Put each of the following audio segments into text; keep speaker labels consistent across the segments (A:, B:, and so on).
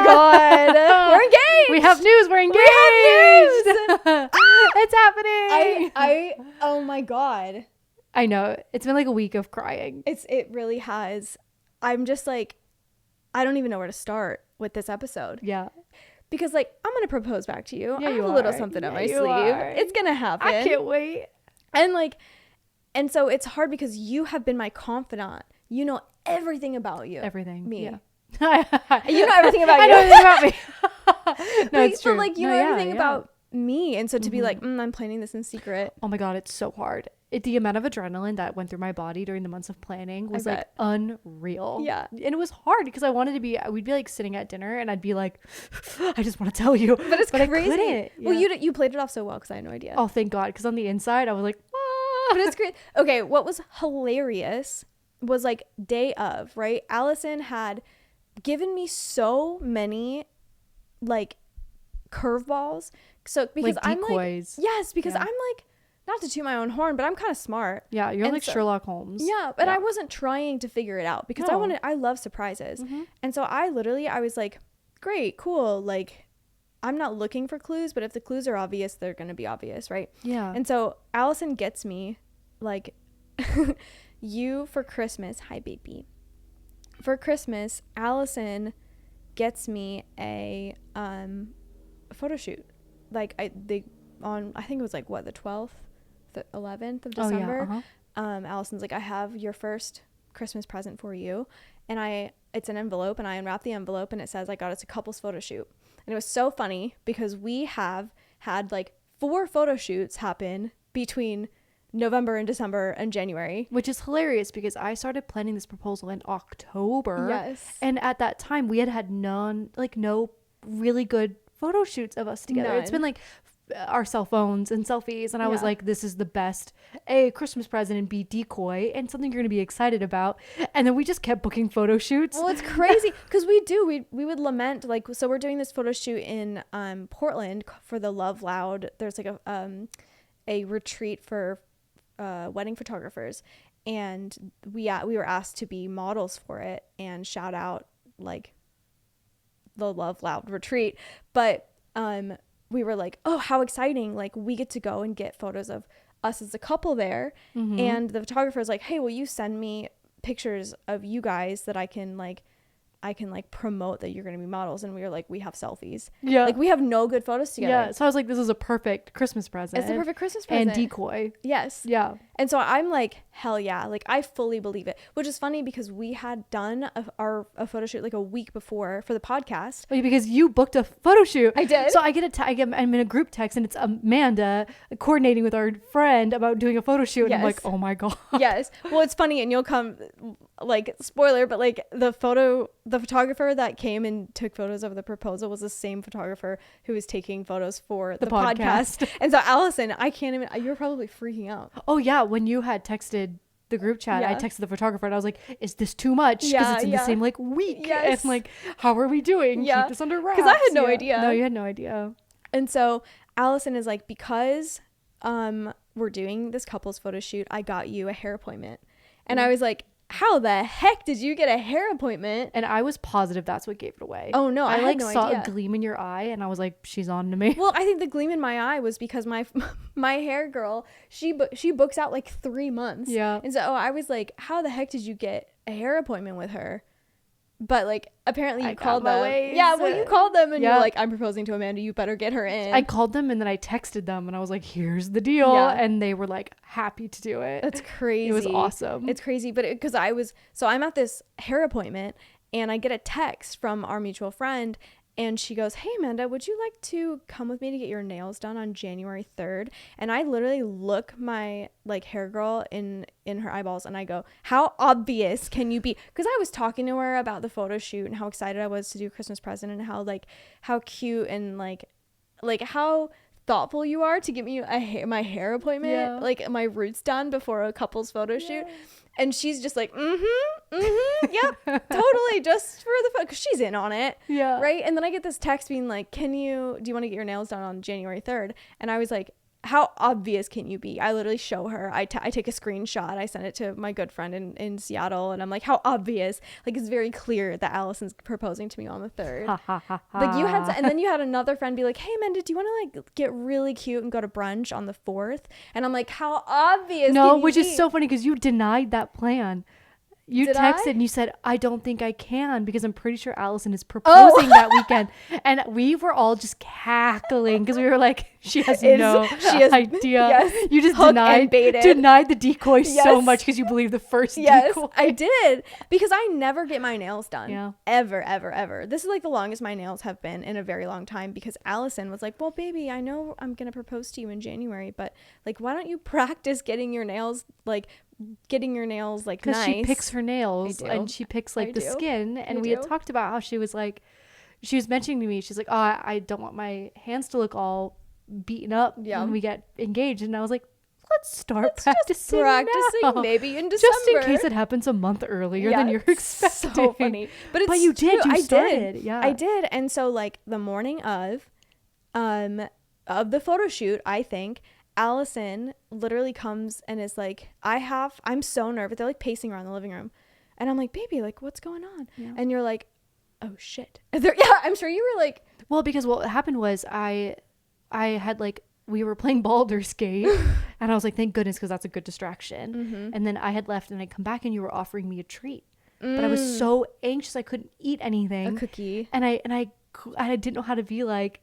A: god. We're engaged.
B: We have news. We're engaged. It's happening.
A: Oh my god.
B: I know. It's been like a week of crying.
A: It really has. I'm just like, I don't even know where to start with this episode.
B: Yeah.
A: Because like, I'm going to propose back to you.
B: Yeah,
A: I have a little something up my sleeve. It's going to happen.
B: I can't wait.
A: And so it's hard because you have been my confidant. You know everything about you.
B: Everything.
A: Me.
B: Yeah.
A: You know everything about you.
B: I know everything about me. No, it's true.
A: But like, you know everything about me. And so to be like, I'm planning this in secret.
B: Oh my God, it's so hard. The amount of adrenaline that went through my body during the months of planning was like unreal.
A: Yeah.
B: And it was hard because we'd be like sitting at dinner and I'd be like, I just want to tell you.
A: But it's crazy.
B: I couldn't.
A: Well, you played it off so well because I had no idea.
B: Oh, thank God. Because on the inside, I was like, ah.
A: But it's great. Okay, what was hilarious was like day of, right? Allison had given me so many like curveballs. So because
B: like
A: I'm
B: decoys.
A: like, yes, because I'm like, not to toot my own horn, but I'm kind of smart.
B: Yeah, you're like Sherlock Holmes.
A: Yeah, but I wasn't trying to figure it out because I love surprises. And so I was like, great, cool. Like, I'm not looking for clues, but if the clues are obvious, they're going to be obvious, right?
B: Yeah.
A: And so Allison gets me like, you for Christmas, hi baby. For Christmas, Allison gets me a photo shoot. Like I think it was like what, the 12th? The 11th of December.
B: Oh, yeah.
A: Allison's like, I have your first Christmas present for you, and it's an envelope, and I unwrap the envelope and it says I got us a couples photo shoot. And it was so funny because we have had like 4 photo shoots happen between November and December and January,
B: which is hilarious because I started planning this proposal in October.
A: Yes.
B: And at that time we had no really good photo shoots of us together. It's been like our cell phones and selfies, and I was like, this is the best A, Christmas present, and B, decoy, and something you're gonna be excited about. And then we just kept booking photo shoots.
A: Well, it's crazy because we would lament, like, so we're doing this photo shoot in Portland for the Love Loud. There's like a retreat for wedding photographers, and we were asked to be models for it and shout out like the Love Loud retreat. But we were like, oh, how exciting. Like, we get to go and get photos of us as a couple there. And the photographer is like, hey, will you send me pictures of you guys that I can promote that you're going to be models? And we were like, we have selfies. Yeah. Like, we have no good photos together.
B: Yeah. So I was like, this is a perfect Christmas present.
A: It's a perfect Christmas present.
B: And decoy.
A: Yes.
B: Yeah.
A: And so I'm like, hell yeah. Like, I fully believe it, which is funny because we had done a photo shoot like a week before for the podcast.
B: Wait, because you booked a photo shoot.
A: I did.
B: So I'm in a group text and it's Amanda coordinating with our friend about doing a photo shoot. And I'm like, oh my God.
A: Yes. Well, it's funny, and you'll come, like, spoiler, but like the photographer that came and took photos of the proposal was the same photographer who was taking photos for the podcast. And so Allison, I can't even, you were probably freaking out.
B: Oh yeah. When you had texted the group chat, I texted the photographer and I was like, is this too much? Because it's in the same like week. Yes. And like, how are we doing? Keep this under wraps.
A: Because I had no idea.
B: No, you had no idea.
A: And so Allison is like, because we're doing this couples photo shoot, I got you a hair appointment. And I was like, how the heck did you get a hair appointment?
B: And I was positive that's what gave it away.
A: Oh no, I like
B: saw a gleam in your eye and I was like, she's on to me.
A: Well, I think the gleam in my eye was because my hair girl, she books out like 3 months.
B: Yeah.
A: And so I was like, how the heck did you get a hair appointment with her? But like, apparently you called them. Yeah, well, you called them and you're like, I'm proposing to Amanda, you better get her in.
B: I called them and then I texted them and I was like, here's the deal. And they were like happy to do it.
A: That's crazy.
B: It was awesome.
A: It's crazy. But because I'm at this hair appointment and I get a text from our mutual friend, and she goes, hey Amanda, would you like to come with me to get your nails done on January 3rd? And I literally look my like hair girl in her eyeballs and I go, how obvious can you be? Because I was talking to her about the photo shoot and how excited I was to do a Christmas present and how cute and like how thoughtful you are to give me my hair appointment, like my roots done before a couple's photo shoot. And she's just like, yep, totally, just for the photo, because she's in on it. Yeah. Right. And then I get this text being like, do you want to get your nails done on January 3rd? And I was like, how obvious can you be? I literally show her. I take a screenshot. I send it to my good friend in Seattle, and I'm like, how obvious? Like, it's very clear that Allison's proposing to me on the 3rd. Like, you had to, and then you had another friend be like, hey, Amanda, do you want to like get really cute and go to brunch on the 4th? And I'm like, how obvious?
B: No, which is so funny because you denied that plan. You
A: Did
B: texted
A: I?
B: and you said, I don't think I can because I'm pretty sure Allison is proposing that weekend. And we were all just cackling because we were like, she has no idea.
A: Yes,
B: you just
A: hook and baited.
B: denied the decoy so much because you believe the first decoy.
A: I did, because I never get my nails done.
B: Yeah.
A: Ever, ever, ever. This is like the longest my nails have been in a very long time, because Allison was like, well, baby, I know I'm going to propose to you in January, but like, why don't you practice getting your nails like nice?
B: Because she picks her nails and she picks like the skin. And we had talked about how she was mentioning to me, she's like, oh, I don't want my hands to look all beaten up when we get engaged. And I was like, let's start practicing now.
A: Maybe in December,
B: just in case it happens a month earlier than you're expecting.
A: So funny. But
B: you did.
A: I
B: started.
A: did.
B: Yeah,
A: I did. And so like the morning of the photo shoot, I think Allison literally comes and is like, I'm so nervous. They're like pacing around the living room, and I'm like, baby, like, what's going on? Yeah. And you're like, oh shit. I'm sure you were like,
B: well, because what happened was I had like, we were playing Baldur's Gate and I was like, thank goodness, because that's a good distraction. Mm-hmm. And then I had left and I'd come back and you were offering me a treat. But I was so anxious I couldn't eat anything.
A: A cookie.
B: And I didn't know how to be like,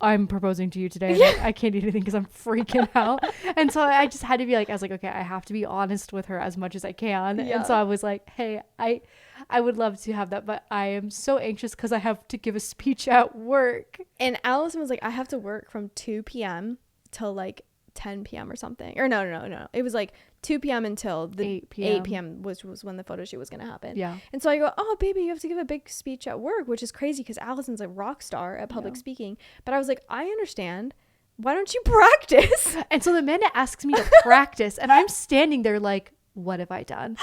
B: I'm proposing to you today. Like, I can't eat anything because I'm freaking out. And so I just had to be like, I was like, okay, I have to be honest with her as much as I can. Yeah. And so I was like, hey, I would love to have that, but I am so anxious because I have to give a speech at work.
A: And Allison was like, I have to work from 2 p.m. till like 10 p.m. or something. Or no. It was like 2 p.m. until the 8 p.m. was when the photo shoot was going to happen.
B: Yeah.
A: And so I go, oh, baby, you have to give a big speech at work, which is crazy because Allison's a rock star at public speaking. But I was like, I understand. Why don't you practice?
B: And so the man asks me to practice, and I'm standing there like, what have I done?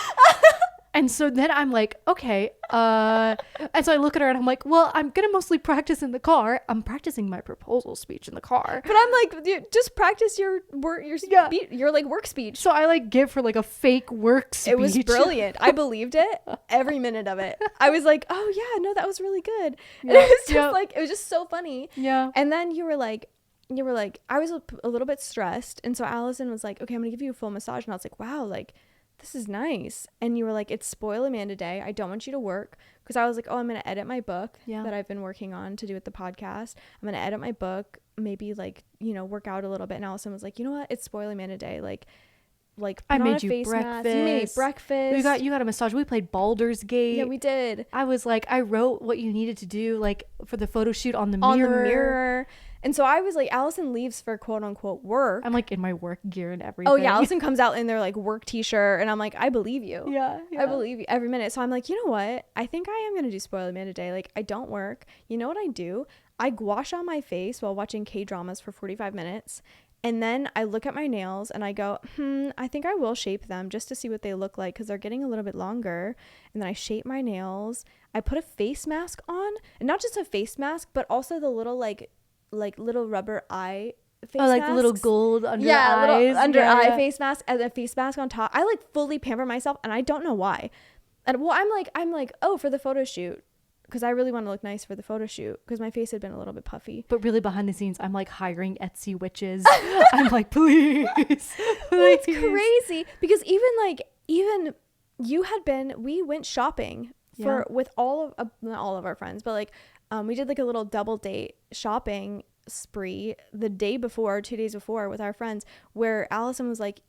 B: And so then I'm like, okay. And so I look at her and I'm like, well, I'm going to mostly practice in the car. I'm practicing my proposal speech in the car.
A: But I'm like, just practice your work, your like work speech.
B: So I like give her like a fake work speech.
A: It was brilliant. I believed it. Every minute of it. I was like, oh yeah, no, that was really good. And it was just like, it was just so funny.
B: Yeah.
A: And then you were like, I was a little bit stressed. And so Allison was like, okay, I'm going to give you a full massage. And I was like, wow, like, this is nice. And you were like, it's Spoil Amanda Day. I don't want you to work. Because I was like, oh, I'm going to edit my book that I've been working on to do with the podcast. I'm going to edit my book, maybe like, work out a little bit. And Allison was like, you know what? It's Spoil Amanda Day. Like
B: I made you breakfast.
A: You made me breakfast.
B: You got a massage. We played Baldur's Gate.
A: Yeah, we did.
B: I was like, I wrote what you needed to do, like for the photo shoot on the mirror.
A: And so I was like, Allison leaves for quote unquote work.
B: I'm like in my work gear and everything.
A: Oh yeah, Allison comes out in their like work t-shirt, and I'm like, I believe you.
B: Yeah.
A: I believe you every minute. So I'm like, you know what? I think I am gonna do Spoil Amanda Day. Like, I don't work. You know what I do? I gua sha my face while watching K-dramas for 45 minutes. And then I look at my nails and I go, I think I will shape them just to see what they look like because they're getting a little bit longer. And then I shape my nails. I put a face mask on, and not just a face mask, but also the little like little rubber eye face
B: like
A: masks.
B: Little gold under eyes.
A: Little under eye face mask and a face mask on top. I like fully pamper myself, and I don't know why. And well, I'm like, oh, for the photo shoot. Because I really want to look nice for the photo shoot because my face had been a little bit puffy.
B: But really behind the scenes, I'm like hiring Etsy witches. I'm like, please.
A: It's crazy because even we went shopping with all of, not all of our friends, but like we did like a little double date shopping spree the day before, 2 days before with our friends, where Allison was like,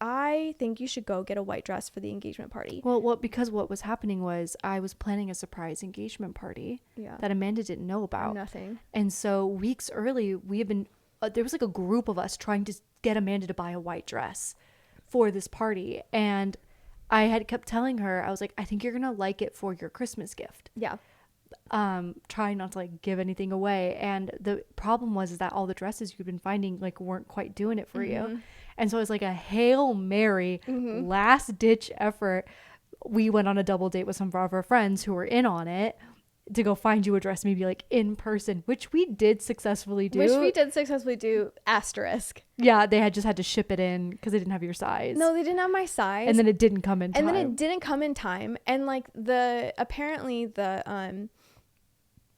A: I think you should go get a white dress for the engagement party.
B: Well, because what was happening was I was planning a surprise engagement party that Amanda didn't know about.
A: Nothing.
B: And so weeks early, we had been, there was like a group of us trying to get Amanda to buy a white dress for this party. And I had kept telling her, I was like, I think you're going to like it for your Christmas gift.
A: Yeah.
B: Trying not to like give anything away. And the problem was is that all the dresses you'd been finding like weren't quite doing it for you. And so it was like a Hail Mary, last ditch effort. We went on a double date with some of our friends who were in on it. to go find you a dress, maybe like in person, which we did successfully do.
A: Asterisk.
B: Yeah, they had to ship it in because they didn't have your size.
A: No, they didn't have my size.
B: And then it didn't come in time.
A: And like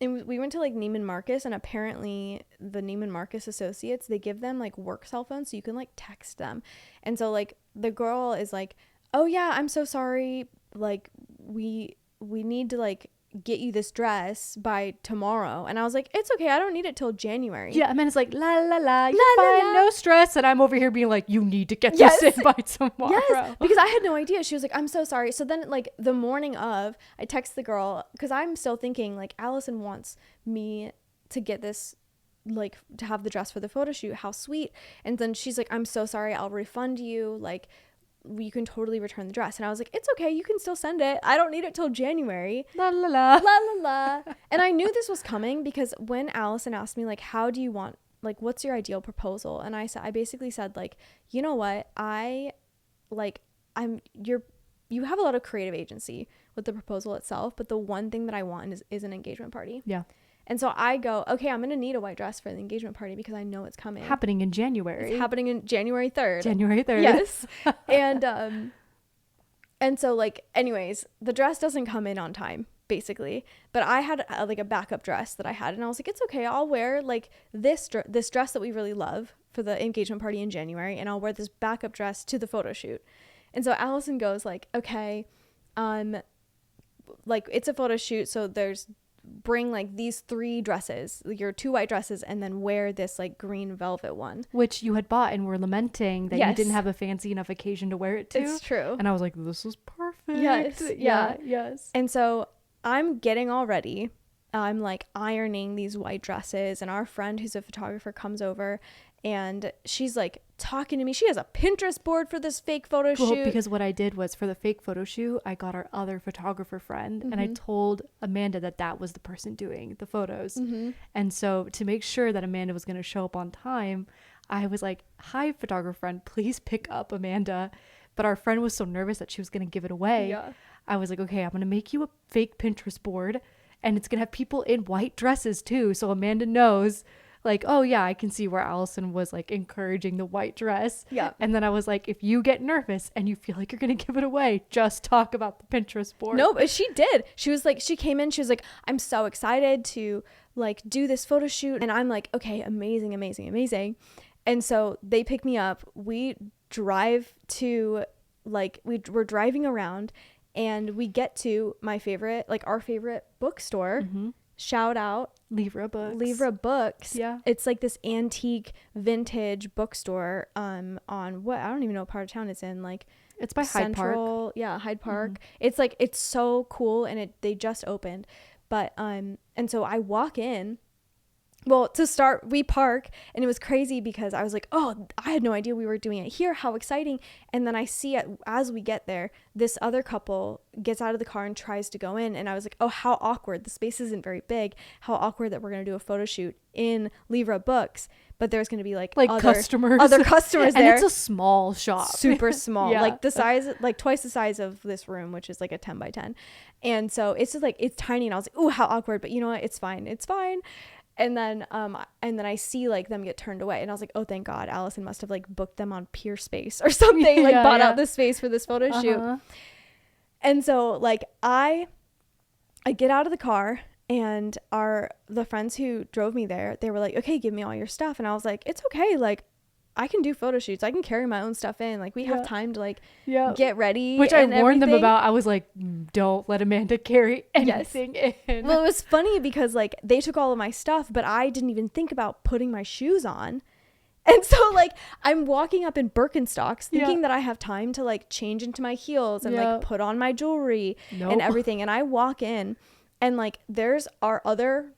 A: we went to like Neiman Marcus, and apparently the Neiman Marcus associates, they give them like work cell phones so you can like text them. And so like the girl is like, oh yeah, I'm so sorry, like we need to like get you this dress by tomorrow. And I was like, it's okay, I don't need it till January.
B: Yeah, Amanda's like, la la la, you're fine, no stress. And I'm over here being like, you need to get this in by tomorrow.
A: Yes, because I had no idea. She was like, I'm so sorry. So then like the morning of, I text the girl because I'm still thinking like Allison wants me to get this, like to have the dress for the photo shoot. How sweet. And then she's like, I'm so sorry, I'll refund you, like you can totally return the dress. And I was like, it's okay, you can still send it, I don't need it till January.
B: La la la
A: la la la. And I knew this was coming because when Allison asked me like, how do you want, like what's your ideal proposal, and I basically said like, you know what, you have a lot of creative agency with the proposal itself, but the one thing that I want is an engagement party.
B: Yeah. And
A: so I go, okay, I'm going to need a white dress for the engagement party because I know it's coming.
B: Happening in January.
A: It's happening in January 3rd.
B: January 3rd.
A: Yes. And so like, anyways, the dress doesn't come in on time, basically. But I had like a backup dress that I had. And I was like, it's okay, I'll wear like this dress that we really love for the engagement party in January. And I'll wear this backup dress to the photo shoot. And so Allison goes like, okay, like it's a photo shoot. So bring like these 3 dresses, your 2 white dresses, and then wear this like green velvet one,
B: which you had bought and were lamenting that you didn't have a fancy enough occasion to wear it to.
A: It's true.
B: And I was like, this is perfect.
A: Yes.
B: Yeah. Yes.
A: And so I'm getting all ready. I'm like ironing these white dresses, and our friend who's a photographer comes over, and she's like talking to me. She has a Pinterest board for this fake photo shoot.
B: Because what I did was, for the fake photo shoot, I got our other photographer friend, and I told Amanda that was the person doing the photos. And so to make sure that Amanda was going to show up on time, I was like, hi, photographer friend, please pick up Amanda. But our friend was so nervous that she was going to give it away.
A: Yeah.
B: I was like, okay, I'm going to make you a fake Pinterest board, and it's going to have people in white dresses too. So Amanda knows, like, oh yeah, I can see where Allison was like encouraging the white dress.
A: Yeah.
B: And then I was like, if you get nervous and you feel like you're going to give it away, just talk about the Pinterest board.
A: No, but she did. She was like, she came in, she was like, I'm so excited to like do this photo shoot. And I'm like, okay, amazing, amazing, amazing. And so they pick me up. We drive to like, we're driving around, and we get to our favorite bookstore. Shout out
B: Livra Books.
A: Yeah. It's like this antique vintage bookstore on what, I don't even know what part of town it's in. Like
B: it's by Hyde Park.
A: Yeah, Hyde Park. It's like, it's so cool, and they just opened. But and so I walk in. Well, to start, we park, and it was crazy because I was like, oh, I had no idea we were doing it here. How exciting. And then I see it as we get there, this other couple gets out of the car and tries to go in. And I was like, oh, how awkward. The space isn't very big. How awkward that we're going to do a photo shoot in Livra Books. But there's going to be like other customers there.
B: And it's a small shop.
A: Super small. Yeah. Like the size, like twice the size of this room, which is like a 10 by 10. And so it's just like, it's tiny. And I was like, oh, how awkward. But you know what? It's fine. It's fine. And then I see like them get turned away, and I was like, oh, thank God, Allison must have like booked them on Peer Space or something, like bought out this space for this photo shoot. And so like I get out of the car, and the friends who drove me there, they were like, okay, give me all your stuff. And I was like, it's okay, like I can do photo shoots. I can carry my own stuff in. Like we have time to like get ready.
B: Which I warned them about. I was like, don't let Amanda carry anything in.
A: Well, it was funny because like they took all of my stuff, but I didn't even think about putting my shoes on. And so like I'm walking up in Birkenstocks thinking that I have time to like change into my heels and like put on my jewelry and everything. And I walk in, and like there's our other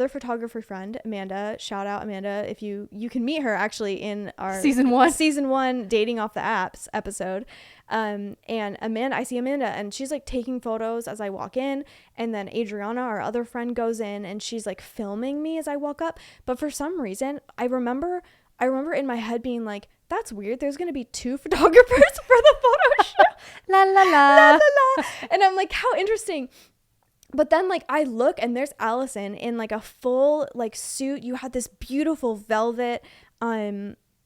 A: photographer friend, Amanda. Shout out Amanda. If you can meet her actually in our season one dating off the apps episode. And Amanda, I see Amanda, and she's like taking photos as I walk in. And then Adriana, our other friend, goes in, and she's like filming me as I walk up. But for some reason, I remember in my head being like, that's weird. There's going to be 2 photographers for the photo shoot.
B: La la la.
A: La la la. And I'm like, how interesting. But then like I look and there's Allison in like a full like suit. You had this beautiful velvet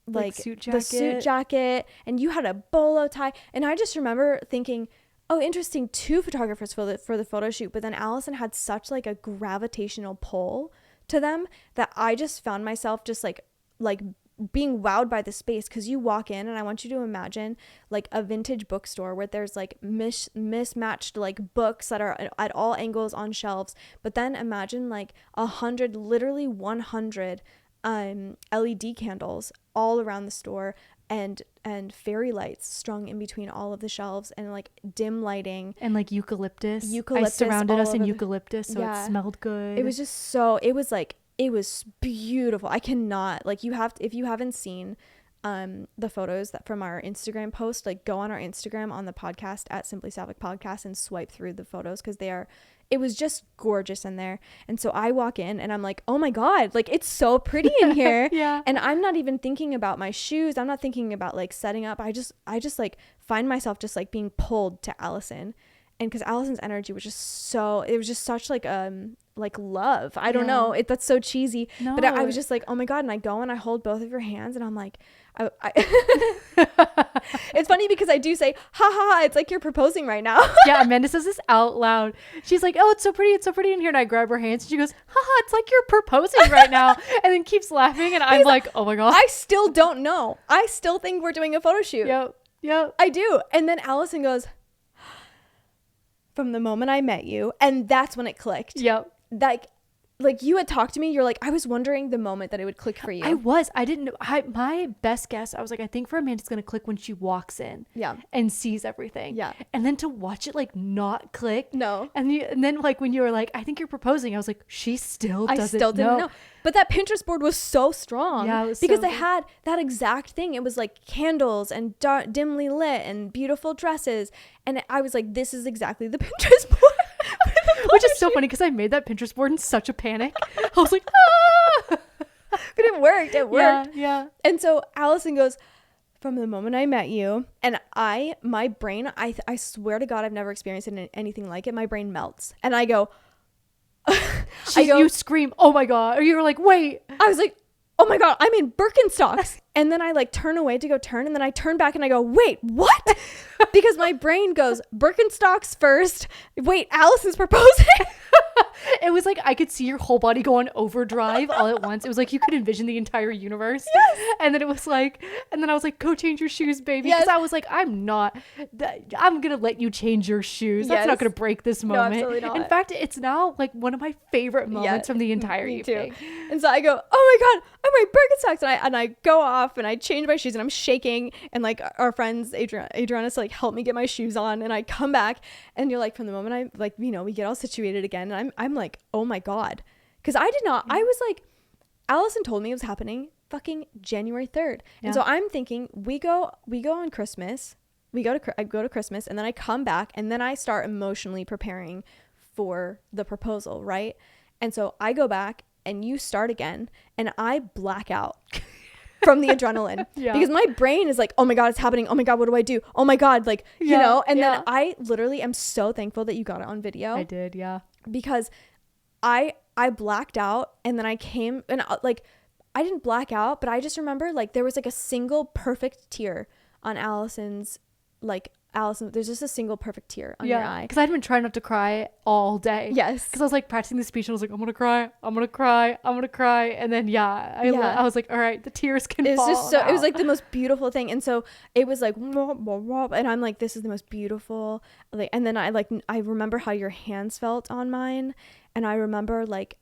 A: like the suit jacket, and you had a bolo tie. And I just remember thinking, oh, interesting, 2 photographers for the photo shoot. But then Allison had such like a gravitational pull to them that I just found myself just like being wowed by the space, because you walk in and I want you to imagine like a vintage bookstore where there's like mismatched like books that are at all angles on shelves, but then imagine like 100, literally 100 LED candles all around the store, and fairy lights strung in between all of the shelves, and like dim lighting,
B: and like eucalyptus I surrounded us in eucalyptus, so it smelled good.
A: It was just so, it was beautiful. I cannot, like, if you haven't seen the photos that from our Instagram post, like go on our Instagram on the podcast at Simply Sapphic Podcast and swipe through the photos, because it was just gorgeous in there. And so I walk in and I'm like, oh my God, like it's so pretty in here.
B: Yeah.
A: And I'm not even thinking about my shoes. I'm not thinking about like setting up. I just like find myself just like being pulled to Allison. And because Allison's energy was just it was just such like love. I don't know. That's so cheesy. No. But I was just like, oh my God. And I go and I hold both of your hands and I'm like, it's funny because I do say, ha ha ha, it's like you're proposing right now.
B: Yeah, Amanda says this out loud. She's like, oh, it's so pretty in here. And I grab her hands and she goes, ha ha, it's like you're proposing right now. And then keeps laughing. And I'm like, oh my God.
A: I still don't know. I still think we're doing a photo shoot.
B: Yep.
A: I do. And then Allison goes, from the moment I met you. And that's when it clicked.
B: Yep.
A: Like you had talked to me, you're like, I was wondering the moment that it would click for you.
B: I didn't know. My best guess, I was like, I think for Amanda, it's going to click when she walks in and sees everything.
A: Yeah.
B: And then to watch it like not click.
A: No.
B: And then like when you were like, I think you're proposing, I was like, she still doesn't
A: I still didn't know. But that Pinterest board was so strong.
B: Yeah, it was
A: because
B: so
A: they had that exact thing. It was like candles and dimly lit and beautiful dresses. And I was like, this is exactly the Pinterest board.
B: Which is so funny because I made that Pinterest board in such a panic. I was like, ah!
A: But it worked.
B: Yeah.
A: And so Allison goes, from the moment I met you, and my brain, I swear to God, I've never experienced anything like it. My brain melts. And I go,
B: you scream, oh my God. Or you were like, wait.
A: I was like, oh my God, I'm in Birkenstocks. And then I like turn away to go turn. And then I turn back and I go, wait, what? Because my brain goes, Birkenstocks first. Wait, Allison's proposing.
B: It was like I could see your whole body go on overdrive all at once. It was like you could envision the entire universe.
A: Yes.
B: And then I was like, go change your shoes, baby. Because I was like, I'm going to let you change your shoes. That's not going to break this moment.
A: No, absolutely not.
B: In fact, it's now like one of my favorite moments from the entire evening.
A: Too. And so I go, oh my God, I'm wearing Birkenstocks. And I go off and I change my shoes and I'm shaking. And like our friends, Adriana, to like help me get my shoes on. And I come back and you're like, from the moment I like, we get all situated again. And I'm like, oh my God. Because I did not, I was like, Allison told me it was happening fucking January 3rd. And so I'm thinking we go on Christmas. I go to Christmas and then I come back and then I start emotionally preparing for the proposal, right? And so I go back and you start again and I black out from the adrenaline because my brain is like, oh my God, it's happening. Oh my God, what do I do? Oh my God, like, and then I literally am so thankful that you got it on video.
B: I did, yeah.
A: Because I blacked out and then I came and like, I didn't black out, but I just remember like there was like a single perfect tear on Allison's, like Allison, there's just a single perfect tear on your eye.
B: Because I'd been trying not to cry all day.
A: Yes.
B: Because I was like practicing the speech and I was like, I'm gonna cry. And then I was like, all right, the tears can fall.
A: Just so, it was like the most beautiful thing. And so it was like, and I'm like, this is the most beautiful. Like, and then I remember how your hands felt on mine. And I remember like,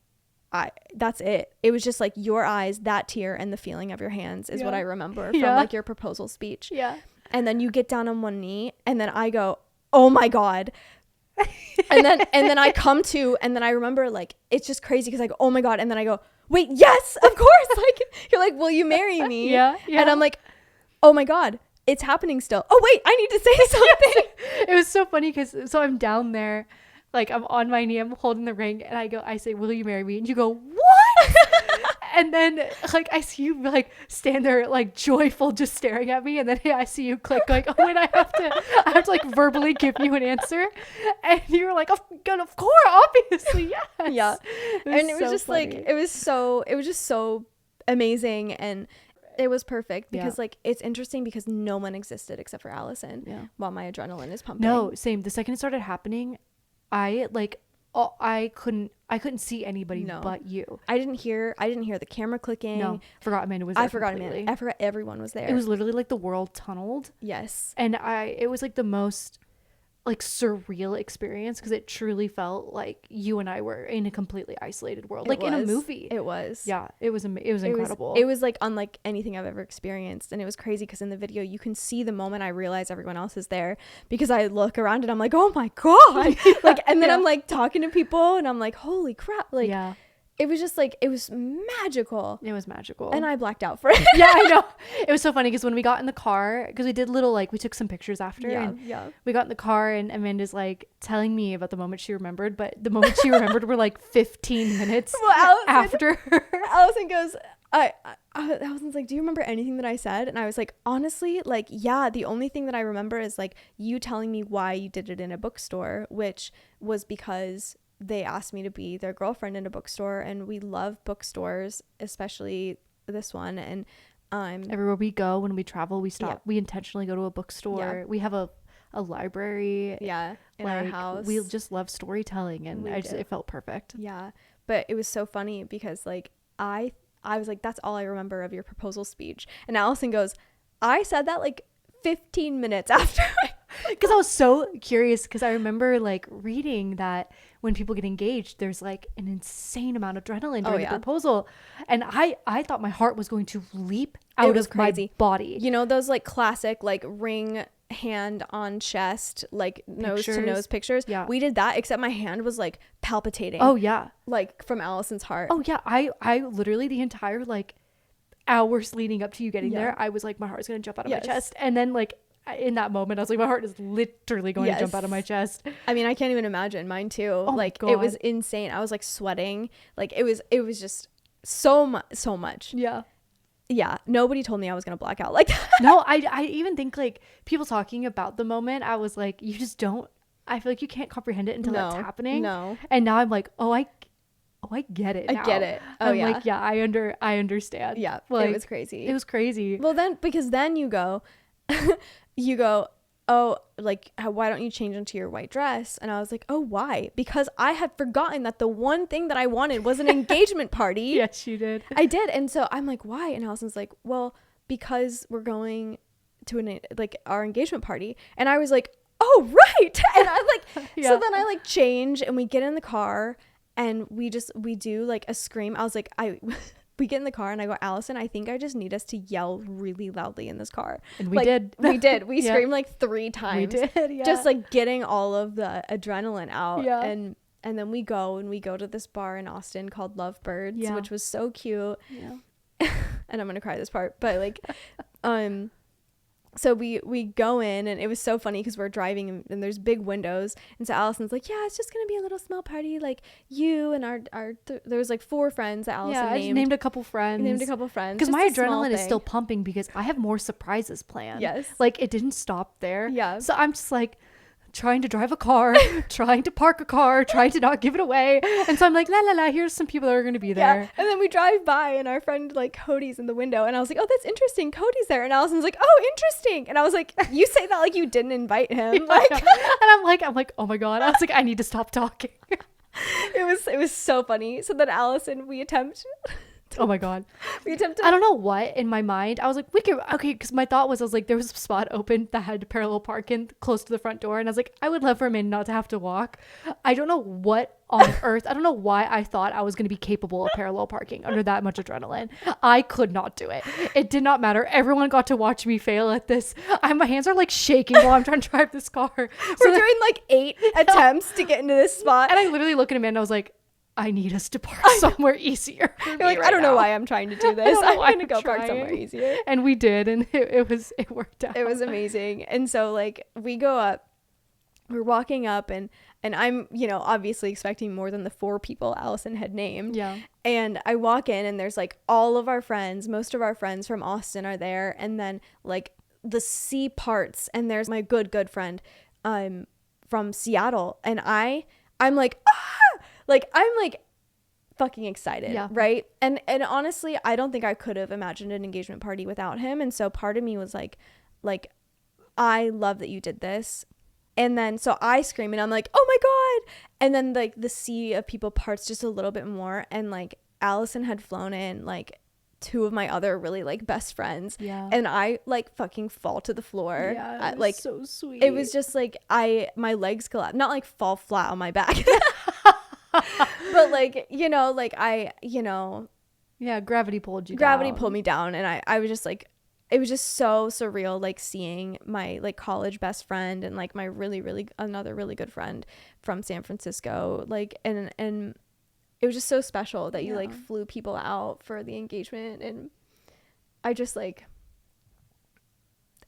A: that's it. It was just like your eyes, that tear, and the feeling of your hands is what I remember from like your proposal speech.
B: Yeah.
A: And then you get down on one knee and then I go, oh my God. and then I come to, and then I remember like, it's just crazy because I go, oh my God. And then I go, wait, yes, of course. Like, you're like, will you marry me?
B: Yeah.
A: And I'm like, oh my God, it's happening still. Oh wait, I need to say something.
B: It was so funny because I'm down there, like I'm on my knee, I'm holding the ring and I say, will you marry me? And you go, what? And then like I see you like stand there like joyful just staring at me, and then I see you click like, oh wait, I have to like verbally give you an answer, and you were like, of course, obviously, yes.
A: Yeah. And it was
B: so
A: just
B: funny.
A: like it was just so amazing, and it was perfect because like it's interesting because no one existed except for Allison while my adrenaline is pumping.
B: No, same. The second it started happening, I couldn't see anybody but you.
A: I didn't hear the camera clicking.
B: No, forgot Amanda was there.
A: I forgot Amanda. I forgot everyone was there.
B: It was literally like the world tunneled.
A: Yes.
B: And it was like the most like surreal experience because it truly felt like you and I were in a completely isolated world, like in a movie.
A: It was.
B: Yeah, it was incredible.
A: It was like unlike anything I've ever experienced, and it was crazy because in the video you can see the moment I realize everyone else is there, because I look around and I'm like, oh my god, like, and then I'm like talking to people and I'm like, holy crap, like. Yeah. It was just like, it was magical.
B: It was magical.
A: And I blacked out for it.
B: Yeah, I know. It was so funny because when we got in the car, because we did little, like, we took some pictures after. Yeah. We got in the car and Amanda's like telling me about the moment she remembered, but the moment she remembered were like 15 minutes after.
A: Allison goes, Allison's like, do you remember anything that I said? And I was like, honestly, like, yeah, the only thing that I remember is like you telling me why you did it in a bookstore, which was because they asked me to be their girlfriend in a bookstore, and we love bookstores, especially this one. And
B: everywhere we go, when we travel, we stop. We intentionally go to a bookstore. We have a library.
A: In our house.
B: We just love storytelling, and it felt perfect.
A: Yeah, but it was so funny because like I was like, that's all I remember of your proposal speech. And Allison goes, I said that like 15 minutes after.
B: Because I was so curious, because I remember like reading that when people get engaged, there's like an insane amount of adrenaline during the proposal, and I thought my heart was going to leap out of my body.
A: You know those like classic like ring hand on chest, like nose to nose pictures? Yeah, we did that, except my hand was like palpitating.
B: Oh yeah,
A: like from Allison's heart.
B: Oh yeah, I literally the entire like hours leading up to you getting there, I was like, my heart's gonna jump out of my chest, and then like in that moment I was like, my heart is literally going to jump out of my chest.
A: I mean, I can't even imagine. Mine too. Oh, like it was insane. I was like sweating. Like it was just so much. Yeah, nobody told me I was gonna black out like that.
B: No, I even think like people talking about the moment, I was like, you just don't, I feel like you can't comprehend it until that's happening. No. And now I'm like, I get it now.
A: I get it.
B: I'm like, yeah, I understand.
A: Yeah,
B: like,
A: it was crazy.
B: It was crazy.
A: Well, then, because then you go, oh, like, why don't you change into your white dress? And I was like, oh, why? Because I had forgotten that the one thing that I wanted was an engagement party.
B: Yes, you did.
A: I did. And so I'm like, why? And Allison's like, well, because we're going to our engagement party. And I was like, oh, right. And I like, so then I like change and we get in the car and we do like a scream. I was like, we get in the car and I go, Allison, I think I just need us to yell really loudly in this car.
B: And we did.
A: We did. We screamed like 3 times.
B: We did, yeah.
A: Just like getting all of the adrenaline out.
B: Yeah.
A: And then we go to this bar in Austin called Lovebirds, which was so cute.
B: Yeah.
A: And I'm going to cry this part, but like, so we go in and it was so funny because we're driving and there's big windows, and so Allison's like, yeah, it's just gonna be a little small party, like you and there was like 4 friends that Allison
B: I just named a couple friends because my adrenaline is still pumping because I have more surprises planned.
A: Yes,
B: like it didn't stop there.
A: Yeah,
B: so I'm just like trying to drive a car, trying to park a car, trying to not give it away. And so I'm like, la, here's some people that are going to be there.
A: Yeah. And then we drive by and our friend like Cody's in the window. And I was like, oh, that's interesting. Cody's there. And Allison's like, oh, interesting. And I was like, you say that like you didn't invite him. Like,
B: and I'm like, oh my God. I was like, I need to stop talking.
A: It was so funny. So then Allison, we attempt...
B: Oh my God. I don't know what in my mind. I was like, because my thought was, I was like, there was a spot open that had parallel parking close to the front door. And I was like, I would love for a man not to have to walk. I don't know what on earth. I don't know why I thought I was going to be capable of parallel parking under that much adrenaline. I could not do it. It did not matter. Everyone got to watch me fail at this. My hands are like shaking while I'm trying to drive this car.
A: We're doing like 8 attempts to get into this spot.
B: And I literally look at Amanda. I was like, I need us to park somewhere easier.
A: You're like, I don't know why I'm trying to do this. I'm going to go park somewhere easier.
B: And we did. And it worked out.
A: It was amazing. And so like we go up, we're walking up and and I'm, you know, obviously expecting more than the 4 people Allison had named.
B: Yeah.
A: And I walk in and there's like all of our friends, most of our friends from Austin are there. And then like the sea parts, and there's my good friend from Seattle. And I'm like, ah! Like, I'm like fucking excited.
B: Yeah.
A: Right. And honestly, I don't think I could have imagined an engagement party without him. And so part of me was like, I love that you did this. And then so I scream and I'm like, oh my God. And then like the sea of people parts just a little bit more. And like Allison had flown in like 2 of my other really like best friends.
B: Yeah.
A: And I like fucking fall to the floor.
B: Yeah. It was
A: like
B: so sweet.
A: It was just like my legs collapsed. Not like fall flat on my back. But like, you know, like
B: yeah, gravity pulled you
A: gravity
B: down.
A: pulled me down. And I was just like, it was just so surreal, like seeing my like college best friend and like my another really good friend from San Francisco, like and it was just so special that you like flew people out for the engagement. And I just like,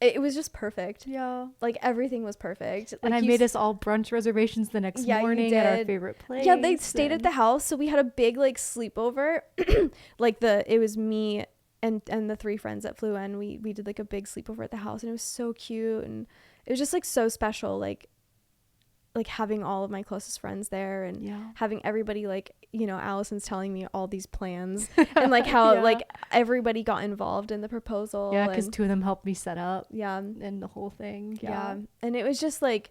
A: it was just perfect.
B: Yeah,
A: like everything was perfect. Like,
B: and I made us all brunch reservations the next morning at our favorite place.
A: Yeah, they stayed at the house, so we had a big like sleepover. Like it was me and the 3 friends that flew in. We did like a big sleepover at the house, and it was so cute, and it was just like so special, like having all of my closest friends there, and having everybody, like, you know, Allison's telling me all these plans and like how like everybody got involved in the proposal.
B: Yeah, because 2 of them helped me set up.
A: Yeah.
B: And the whole thing.
A: Yeah. And it was just like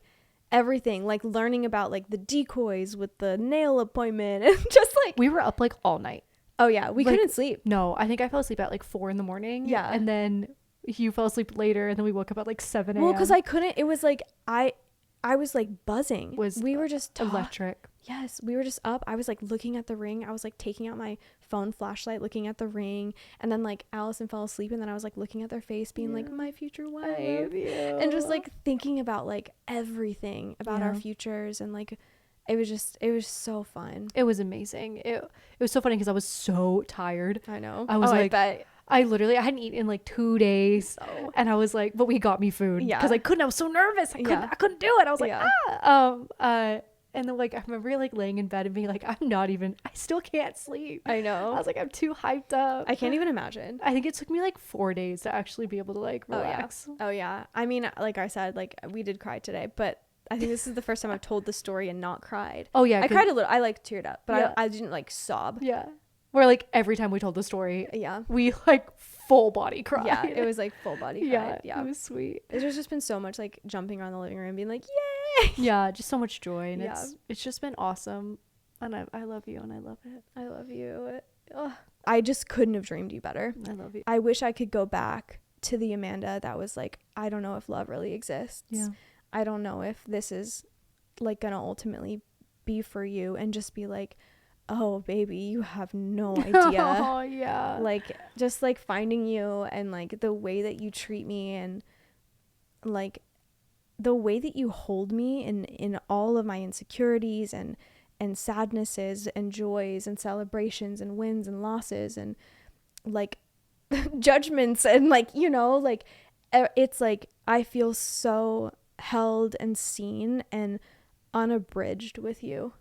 A: everything, like learning about like the decoys with the nail appointment, and just like
B: we were up like all night.
A: Oh yeah, we couldn't sleep.
B: No, I think I fell asleep at like 4 a.m.
A: Yeah.
B: And then you fell asleep later, and then we woke up at like 7 a.m.
A: Well, because I couldn't. It was like I was like buzzing. We were just
B: electric.
A: Yes, we were just up. I was like looking at the ring. I was like taking out my phone flashlight, looking at the ring, and then like Allison fell asleep, and then I was like looking at their face, being like, my future wife, and just like thinking about like everything about our futures, and like it was so fun.
B: It was amazing. It was so funny because I was so tired.
A: I know.
B: I was like,
A: I bet.
B: I hadn't eaten in like 2 days, and I was like, but we got me food because I couldn't. I was so nervous. I couldn't do it. I was like, and then like I remember like laying in bed and being like, I still can't sleep.
A: I know.
B: I was like, I'm too hyped up.
A: I can't even imagine.
B: I think it took me like 4 days to actually be able to like relax.
A: Oh yeah. I mean, like I said, like we did cry today, but I think this is the first time I've told the story and not cried.
B: Oh yeah,
A: I cried a little. I like teared up, but I didn't like sob.
B: Yeah. Where like every time we told the story, we like full body cried.
A: Yeah, it was like full body cried. Yeah,
B: it was sweet.
A: There's just been so much like jumping around the living room, being like, yay!
B: Yeah, just so much joy, and it's just been awesome. And I love you, and I love it.
A: I love you. Ugh. I just couldn't have dreamed you better.
B: I love you.
A: I wish I could go back to the Amanda that was like, I don't know if love really exists.
B: Yeah.
A: I don't know if this is like gonna ultimately be for you, and just be like, oh baby, you have no idea.
B: Oh yeah.
A: Like just like finding you, and like the way that you treat me, and like the way that you hold me in all of my insecurities and sadnesses and joys and celebrations and wins and losses and like judgments, and like, you know, like it's like I feel so held and seen and unabridged with you.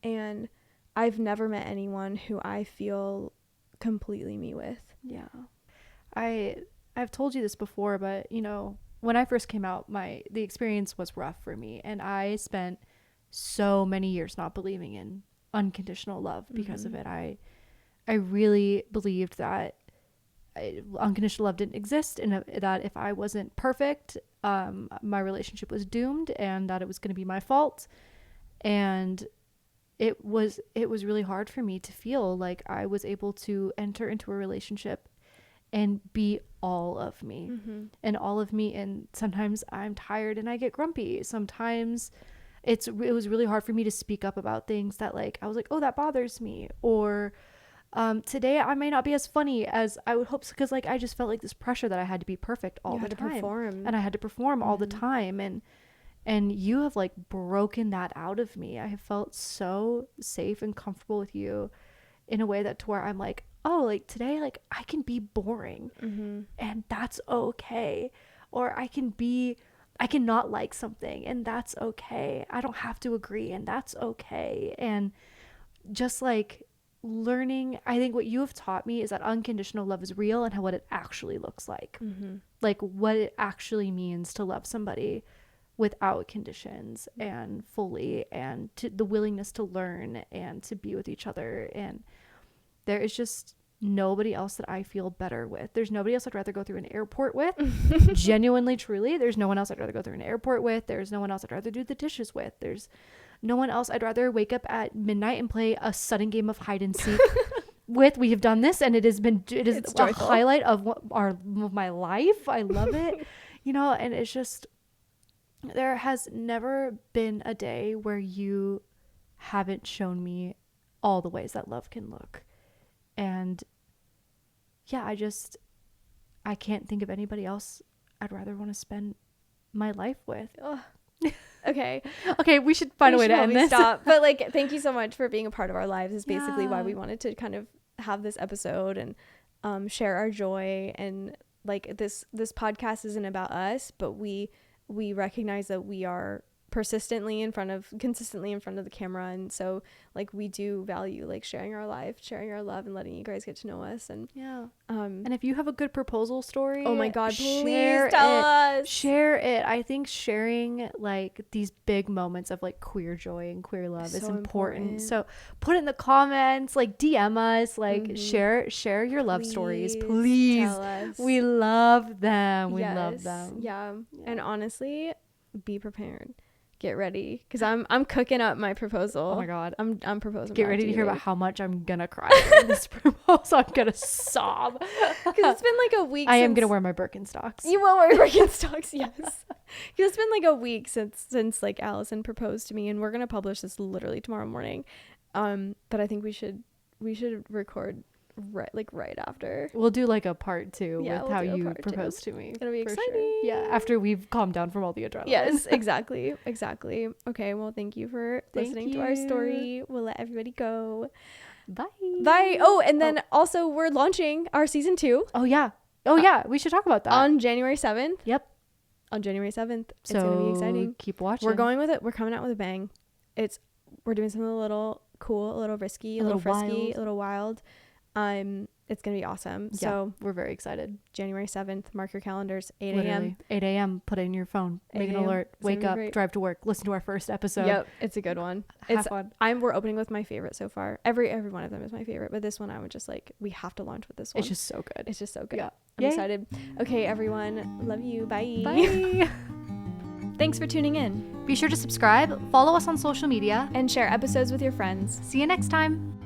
A: And I've never met anyone who I feel completely me with.
B: Yeah. I've told you this before, but you know, when I first came out, the experience was rough for me, and I spent so many years not believing in unconditional love because of it. I really believed that unconditional love didn't exist, and that if I wasn't perfect, my relationship was doomed, and that it was going to be my fault. And it was really hard for me to feel like I was able to enter into a relationship and be all of me, and all of me. And sometimes I'm tired and I get grumpy. Sometimes it was really hard for me to speak up about things that like I was like, oh, that bothers me, or today I may not be as funny as I would hope, because like I just felt like this pressure that I had to be perfect all the time, and I had to perform all the time, and you have like broken that out of me. I have felt so safe and comfortable with you in a way that to where I'm like, oh, like today, like I can be boring, and that's okay. Or I can be I cannot like something, and that's okay. I don't have to agree, and that's okay. And just like learning, I think what you have taught me is that unconditional love is real, and what it actually looks like. Like what it actually means to love somebody without conditions and fully, and to the willingness to learn and to be with each other. And there is just nobody else that I feel better with. There's nobody else I'd rather go through an airport with. Genuinely, truly, there's no one else I'd rather go through an airport with. There's no one else I'd rather do the dishes with. There's no one else I'd rather wake up at midnight and play a sudden game of hide and seek with. We have done this, and it is a
A: joyful.
B: highlight of my life. I love it. You know, and it's just, there has never been a day where you haven't shown me all the ways that love can look. And yeah, I can't think of anybody else I'd rather want to spend my life with.
A: Okay.
B: Okay, we should find a way to end this.
A: Stop. But like, thank you so much for being a part of our lives is basically why we wanted to kind of have this episode and share our joy. And like this podcast isn't about us, but we recognize that we are consistently in front of the camera, and so like we do value like sharing our life, sharing our love, and letting you guys get to know us. And
B: and if you have a good proposal story,
A: oh my god, please tell us.
B: Share it. I think sharing like these big moments of like queer joy and queer love is important. So put it in the comments, like DM us, like share your love stories, please.
A: Tell us.
B: We love them. We love them.
A: Yeah. And honestly, be prepared. Get ready, because I'm cooking up my proposal.
B: Oh my god,
A: I'm proposing.
B: Get ready to hear about how much I'm gonna cry in this proposal. I'm gonna sob
A: because it's been like a week.
B: I am gonna wear my Birkenstocks.
A: You will wear your Birkenstocks, yes. Because it's been like a week since like Allison proposed to me, and we're gonna publish this literally tomorrow morning. But I think we should record right after.
B: We'll do like a part 2 with how you proposed to me.
A: It'll be exciting.
B: Sure. Yeah, after we've calmed down from all the adrenaline.
A: Yes, exactly. Okay, well, thank you for listening to our story. We'll let everybody go. Bye. Oh, and then also we're launching our season 2.
B: Oh yeah, we should talk about that
A: on January 7th.
B: Yep,
A: on January 7th. It's gonna be exciting.
B: Keep watching.
A: We're going with it. We're coming out with a bang. We're doing something a little cool, a little risky, a little frisky, a little wild. It's gonna be awesome. So
B: we're very excited.
A: January 7th, mark your calendars. 8
B: a.m. 8 a.m. Put it in your phone. Make an alert. Wake up. Drive to work. Listen to our first episode.
A: Yep, it's a good one.
B: Have fun.
A: We're opening with my favorite so far. Every one of them is my favorite, but this one I would just like. We have to launch with this one.
B: It's just so good.
A: Yeah, I'm excited. Okay, everyone. Love you. Bye.
B: Bye.
A: Thanks for tuning in.
B: Be sure to subscribe, follow us on social media,
A: and share episodes with your friends.
B: See you next time.